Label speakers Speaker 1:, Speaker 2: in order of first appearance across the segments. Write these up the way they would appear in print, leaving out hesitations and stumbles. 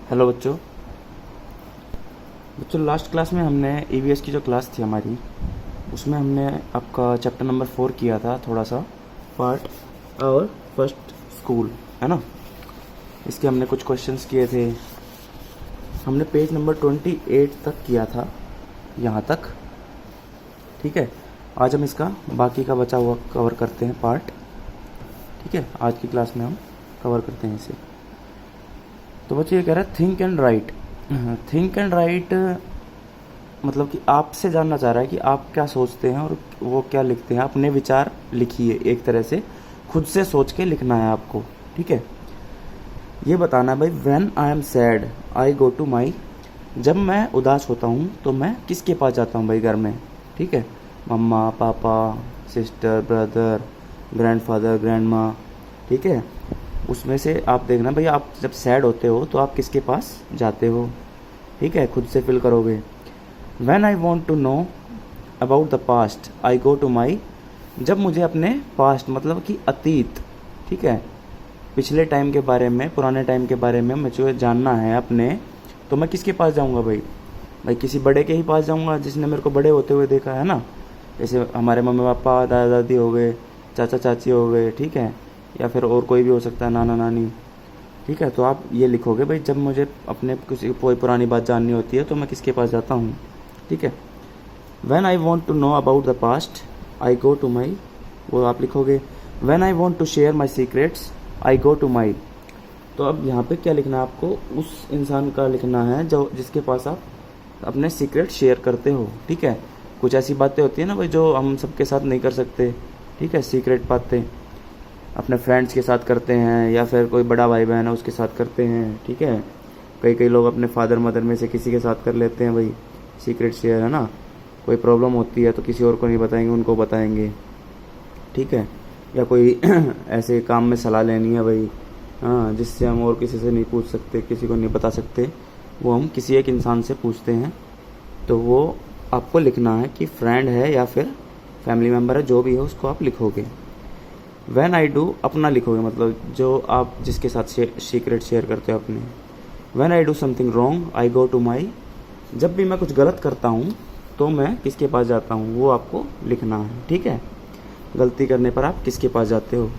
Speaker 1: Hello बच्चों। Last class में हमने ईवीएस की जो क्लास थी हमारी, उसमें हमने आपका चैप्टर नंबर 4 किया था, थोड़ा सा पार्ट और फर्स्ट स्कूल, है ना। इसके हमने कुछ क्वेश्चंस किए थे। हमने पेज नंबर 28 तक किया था, यहाँ तक। ठीक है, आज हम इसका बाकी का बचा हुआ कवर करते हैं पार्ट। ठीक है, आज की क्लास में हम कवर करते हैं इसे। तो बच्चे ये कह रहा है think and right. Think and right मतलब कि आपसे जानना चाह रहा है कि आप क्या सोचते हैं और वो क्या लिखते हैं। अपने विचार लिखिए, एक तरह से खुद से सोच के लिखना है आपको। ठीक है, ये बताना है भाई, when I am sad I go to my. जब मैं उदास होता हूँ तो मैं किसके पास जाता हूँ भाई घर में। ठीक है, मम्मा, पापा, सिस्टर, ब्रदर, ग्रैंडफादर, ग्रैंड माँ। ठीक है, उसमें से आप देखना भाई, आप जब सैड होते हो तो आप किसके पास जाते हो। ठीक है, खुद से फिल करोगे। When I want to know about the past I go to my. जब मुझे अपने पास्ट मतलब कि अतीत, ठीक है, पिछले टाइम के बारे में, पुराने टाइम के बारे में मुझे जानना है अपने, तो मैं किसके पास जाऊंगा भाई किसी बड़े के ही पास जाऊंगा जिसने मेरे को बड़े होते हुए देखा है ना। जैसे हमारे मम्मी पापा, दादा दादी हो गए, चाचा चाची हो गए, ठीक है, या फिर और कोई भी हो सकता है, नाना नानी। ठीक है, तो आप ये लिखोगे भाई, जब मुझे अपने किसी कोई पुरानी बात जाननी होती है तो मैं किसके पास जाता हूँ। ठीक है, when I want to know about the past I go to my, वो आप लिखोगे। When I want to share my secrets I go to my. तो अब यहाँ पे क्या लिखना है आपको, उस इंसान का लिखना है जो जिसके पास आप अपने सीक्रेट शेयर करते हो। ठीक है, कुछ ऐसी बातें होती है ना भाई जो हम सबके साथ नहीं कर सकते। ठीक है, सीक्रेट बातें अपने फ्रेंड्स के साथ करते हैं, या फिर कोई बड़ा भाई बहन है उसके साथ करते हैं। ठीक है, कई लोग अपने फादर मदर में से किसी के साथ कर लेते हैं भाई सीक्रेट शेयर, है ना। कोई प्रॉब्लम होती है तो किसी और को नहीं बताएंगे, उनको बताएंगे। ठीक है, या कोई ऐसे काम में सलाह लेनी है भाई, हाँ, जिससे हम और किसी से नहीं पूछ सकते, किसी को नहीं बता सकते, वो हम किसी एक इंसान से पूछते हैं। तो वो आपको लिखना है कि फ्रेंड है या फिर फैमिली मेम्बर है, जो भी है उसको आप लिखोगे। व्हेन आई डू अपना लिखोगे, मतलब जो आप जिसके साथ सीक्रेट शेयर करते हो अपने। When I do something wrong I go to my. जब भी मैं कुछ गलत करता हूँ तो मैं किसके पास जाता हूँ, वो आपको लिखना है। ठीक है, गलती करने पर आप किसके पास जाते हो।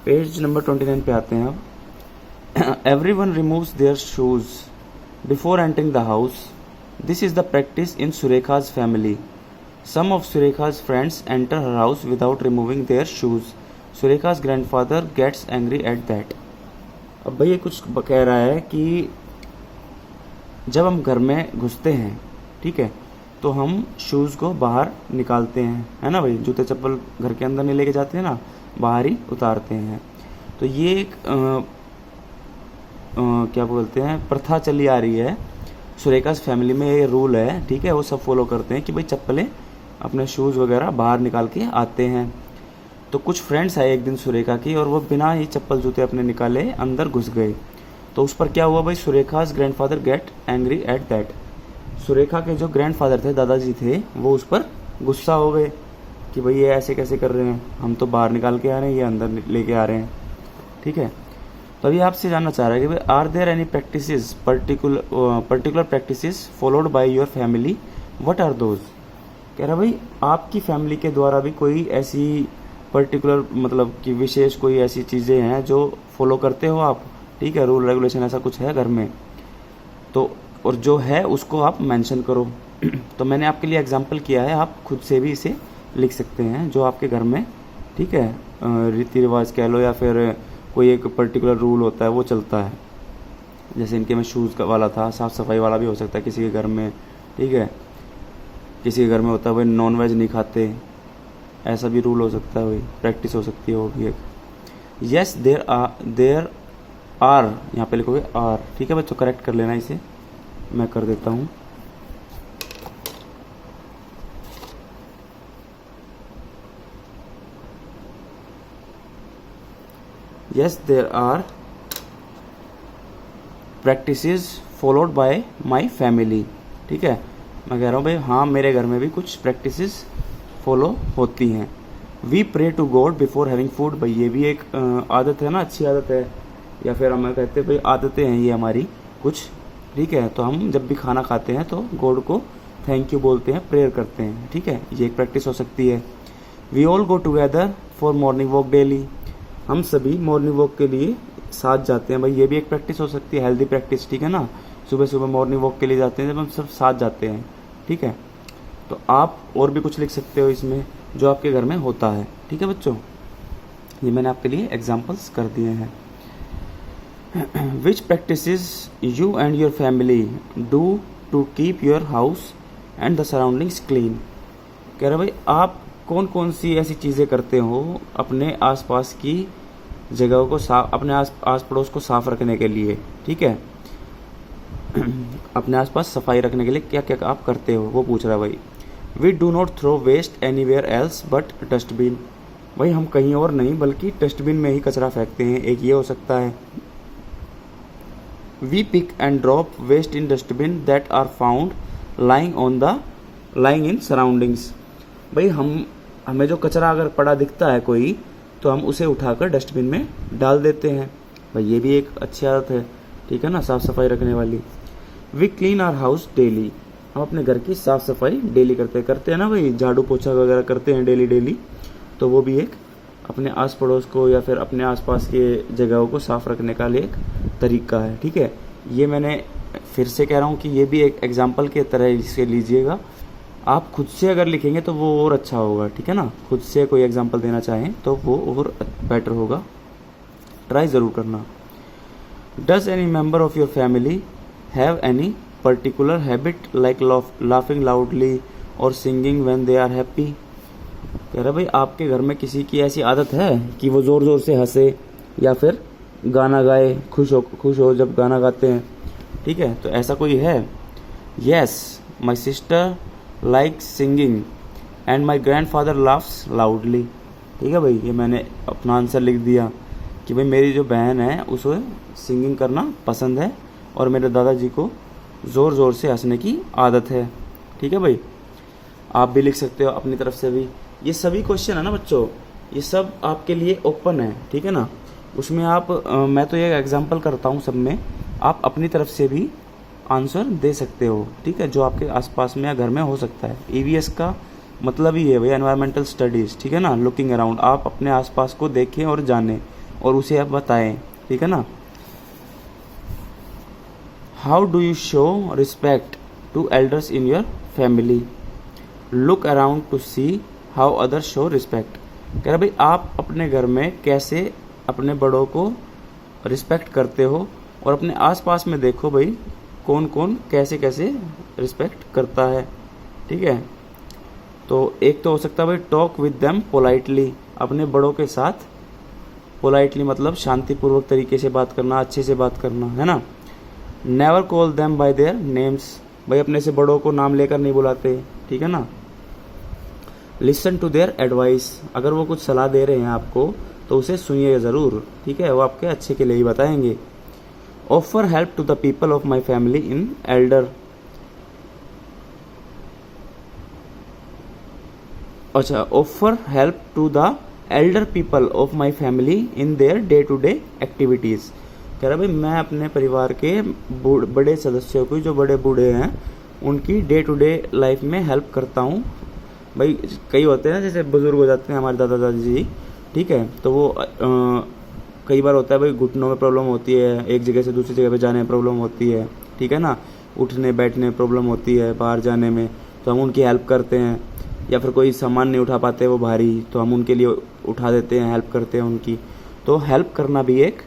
Speaker 1: पेज नंबर 29 पे आते हैं अब। Everyone removes their shoes before entering the house. This is the practice in Surekha's family. Some of Surekha's friends enter her house without removing their shoes. Surekha's grandfather gets angry at that. अब भाई ये कुछ कह रहा है कि जब हम घर में घुसते हैं, ठीक है, तो हम शूज़ को बाहर निकालते हैं, है ना भाई। जूते चप्पल घर के अंदर नहीं लेके जाते हैं ना, बाहर ही उतारते हैं। तो ये एक क्या बोलते हैं, प्रथा चली आ रही है सुरेखा's फैमिली में। ये रूल है, ठीक है, वो सब फॉलो करते हैं कि भाई चप्पलें, अपने शूज़ वगैरह बाहर निकाल के आते हैं। तो कुछ फ्रेंड्स आए एक दिन सुरेखा की, और वो बिना ही चप्पल जूते अपने निकाले अंदर घुस गए। तो उस पर क्या हुआ भाई, Surekha's grandfather get angry at that. Surekha के जो ग्रैंडफादर थे, दादाजी थे, वो उस पर गुस्सा हो गए कि भाई ये ऐसे कैसे कर रहे हैं, हम तो बाहर निकाल के आ रहे हैं, ये अंदर लेके आ रहे हैं। ठीक है, तो अभी आपसे जानना चाह रहा है कि भाई are there any practices, particular practices followed by your family, what are those. कह रहा भाई आपकी फैमिली के द्वारा भी कोई ऐसी पर्टिकुलर, मतलब कि विशेष कोई ऐसी चीज़ें हैं जो फॉलो करते हो आप। ठीक है, रूल रेगुलेशन ऐसा कुछ है घर में, तो और जो है उसको आप मेंशन करो। तो मैंने आपके लिए एग्जांपल किया है, आप खुद से भी इसे लिख सकते हैं जो आपके घर में, ठीक है, रीति रिवाज कह लो, या फिर कोई एक पर्टिकुलर रूल होता है वो चलता है। जैसे इनके में शूज़ वाला था, साफ़ सफाई वाला भी हो सकता है किसी के घर में। ठीक है, किसी के घर में होता है भाई नॉन वेज नहीं खाते, ऐसा भी रूल हो सकता है, वही प्रैक्टिस हो सकती है वो भी एक। यस देयर आर यहाँ पे लिखोगे आर। ठीक है बच्चों, करेक्ट कर लेना इसे, मैं कर देता हूँ। Yes there are practices followed by my family. ठीक है, मैं कह रहा हूँ भाई हाँ, मेरे घर में भी कुछ प्रैक्टिसेस फॉलो होती हैं। We pray to God before having food. भाई ये भी एक आदत है ना, अच्छी आदत है या फिर हमें कहते हैं भाई आदतें हैं ये हमारी कुछ, ठीक है। तो हम जब भी खाना खाते हैं तो गॉड को थैंक यू बोलते हैं, प्रेयर करते हैं, ठीक है। ये एक प्रैक्टिस हो सकती है। We all go together for morning walk daily, हम सभी मॉर्निंग वॉक के लिए साथ जाते हैं, भाई ये भी एक प्रैक्टिस हो सकती है, हेल्दी प्रैक्टिस, ठीक है ना। सुबह सुबह मॉर्निंग वॉक के लिए जाते हैं जब हम सब साथ जाते हैं, ठीक है। तो आप और भी कुछ लिख सकते हो इसमें जो आपके घर में होता है, ठीक है बच्चों। ये मैंने आपके लिए एग्जाम्पल्स कर दिए हैं। Which practices you and your family do to keep your house and the surroundings clean. कह रहे भाई आप कौन कौन सी ऐसी चीज़ें करते हो अपने आसपास की जगहों को साफ, अपने आस पड़ोस को साफ रखने के लिए, ठीक है। अपने आसपास सफाई रखने के लिए क्या क्या आप करते हो वो पूछ रहा है भाई। We do not throw waste anywhere else but dustbin, भाई हम कहीं और नहीं बल्कि डस्टबिन में ही कचरा फेंकते हैं, एक ये हो सकता है। We pick and drop waste in dustbin that are found lying in surroundings, भाई हमें जो कचरा अगर पड़ा दिखता है कोई तो हम उसे उठाकर डस्टबिन में डाल देते हैं, भाई ये भी एक अच्छी आदत है, ठीक है ना, साफ सफाई रखने वाली। We clean our house daily, हम अपने घर की साफ सफाई डेली करते हैं ना भाई, झाड़ू पोछा वगैरह करते हैं डेली, तो वो भी एक अपने आस पड़ोस को या फिर अपने आसपास के जगहों को साफ रखने का एक तरीका है, ठीक है। ये मैंने फिर से कह रहा हूँ कि ये भी एक एग्जाम्पल के तरह इसे लीजिएगा, आप खुद से अगर लिखेंगे तो वो और अच्छा होगा, ठीक है ना। खुद से कोई एग्जाम्पल देना चाहें तो वो और बेटर होगा, ट्राई ज़रूर करना। Does any member of your family have any particular habit like laughing loudly और singing when they are happy. कह रहा भाई आपके घर में किसी की ऐसी आदत है कि वो ज़ोर ज़ोर से हंसे या फिर गाना गाए, खुश हो जब गाना गाते हैं, ठीक है। तो ऐसा कोई है। Yes my sister like singing and my grand father laughs loudly, ठीक है भाई। ये मैंने अपना आंसर लिख दिया कि भाई मेरी जो बहन है उसे सिंगिंग करना पसंद है और मेरे दादाजी को ज़ोर ज़ोर से हंसने की आदत है, ठीक है भाई। आप भी लिख सकते हो अपनी तरफ से भी। ये सभी क्वेश्चन है ना बच्चों, ये सब आपके लिए ओपन है, ठीक है ना। उसमें आप मैं तो ये एग्जांपल करता हूँ सब में, आप अपनी तरफ से भी आंसर दे सकते हो, ठीक है, जो आपके आसपास में या घर में हो सकता है। ईवीएस का मतलब ही है भाई एनवायरमेंटल स्टडीज़, ठीक है ना, लुकिंग अराउंड। आप अपने आसपास को देखें और जानें और उसे आप बताएं, ठीक है ना। How do you show respect to elders in your family, look around to see how others show respect. कह रहा भाई आप अपने घर में कैसे अपने बड़ों को रिस्पेक्ट करते हो और अपने आसपास में देखो भाई कौन कौन कैसे कैसे रिस्पेक्ट करता है, ठीक है। तो एक तो हो सकता है भाई टॉक विद देम पोलाइटली, अपने बड़ों के साथ पोलाइटली मतलब शांतिपूर्वक तरीके से बात करना, अच्छे से बात करना, है ना। Never call them by their names, भाई अपने से बड़ों को नाम लेकर नहीं बुलाते, ठीक है ना। लिसन टू देयर एडवाइस, अगर वो कुछ सलाह दे रहे हैं आपको तो उसे सुनिए ज़रूर, ठीक है, वो आपके अच्छे के लिए ही बताएंगे। Offer help to the people of my family in elder, अच्छा, offer help to the elder people of my family in their day to day activities. कह रहा भाई मैं अपने परिवार के बड़े सदस्यों को, जो बड़े बूढ़े हैं, उनकी डे टू डे लाइफ में हेल्प करता हूँ। भाई कई होते हैं जैसे बुजुर्ग हो जाते हैं हमारे दादा दादी जी, ठीक है, तो वो कई बार होता है भाई घुटनों में प्रॉब्लम होती है, एक जगह से दूसरी जगह पे जाने में प्रॉब्लम होती है, ठीक है ना, उठने बैठने में प्रॉब्लम होती है, बाहर जाने में, तो हम उनकी हेल्प करते हैं। या फिर कोई सामान नहीं उठा पाते वो भारी, तो हम उनके लिए उठा देते हैं, हेल्प करते हैं उनकी। तो हेल्प करना भी एक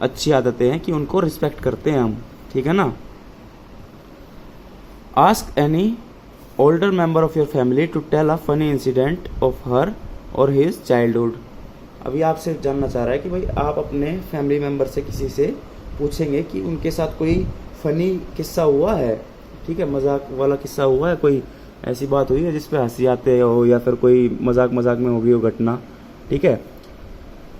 Speaker 1: अच्छी आदतें हैं कि उनको रिस्पेक्ट करते हैं हम, ठीक है ना। Ask any older member of your family to tell a funny incident of her or his childhood. अभी आपसे जानना चाह रहा है कि भाई आप अपने फैमिली मेंबर से किसी से पूछेंगे कि उनके साथ कोई फनी किस्सा हुआ है, ठीक है, मजाक वाला किस्सा हुआ है, कोई ऐसी बात हुई है जिस पे हंसी आते हो या फिर कोई मजाक में हो गई हो घटना, ठीक है।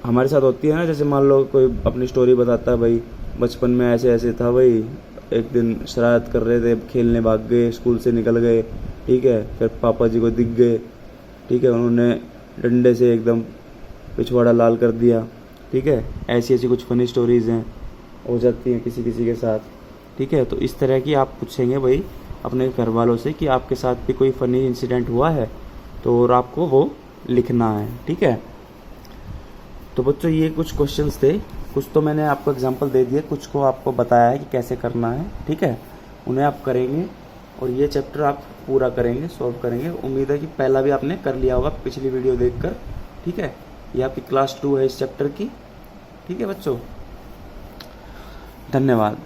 Speaker 1: हमारे साथ होती है ना, जैसे मान लो कोई अपनी स्टोरी बताता है, भाई बचपन में ऐसे ऐसे था, भाई एक दिन शरारत कर रहे थे, खेलने भाग गए, स्कूल से निकल गए, ठीक है, फिर पापा जी को दिख गए, ठीक है, उन्होंने डंडे से एकदम पिछवाड़ा लाल कर दिया, ठीक है, ऐसी ऐसी कुछ फनी स्टोरीज़ हैं, हो जाती हैं किसी किसी के साथ, ठीक है। तो इस तरह की आप पूछेंगे भाई अपने घर वालों से कि आपके साथ भी कोई फ़नी इंसिडेंट हुआ है, तो और आपको वो लिखना है, ठीक है। तो बच्चों ये कुछ क्वेश्चंस थे, कुछ तो मैंने आपको एग्जांपल दे दिए, कुछ को आपको बताया है कि कैसे करना है, ठीक है। उन्हें आप करेंगे और ये चैप्टर आप पूरा करेंगे, सॉल्व करेंगे। उम्मीद है कि पहला भी आपने कर लिया होगा पिछली वीडियो देखकर, ठीक है। ये आपकी क्लास 2 है इस चैप्टर की, ठीक है बच्चों। धन्यवाद।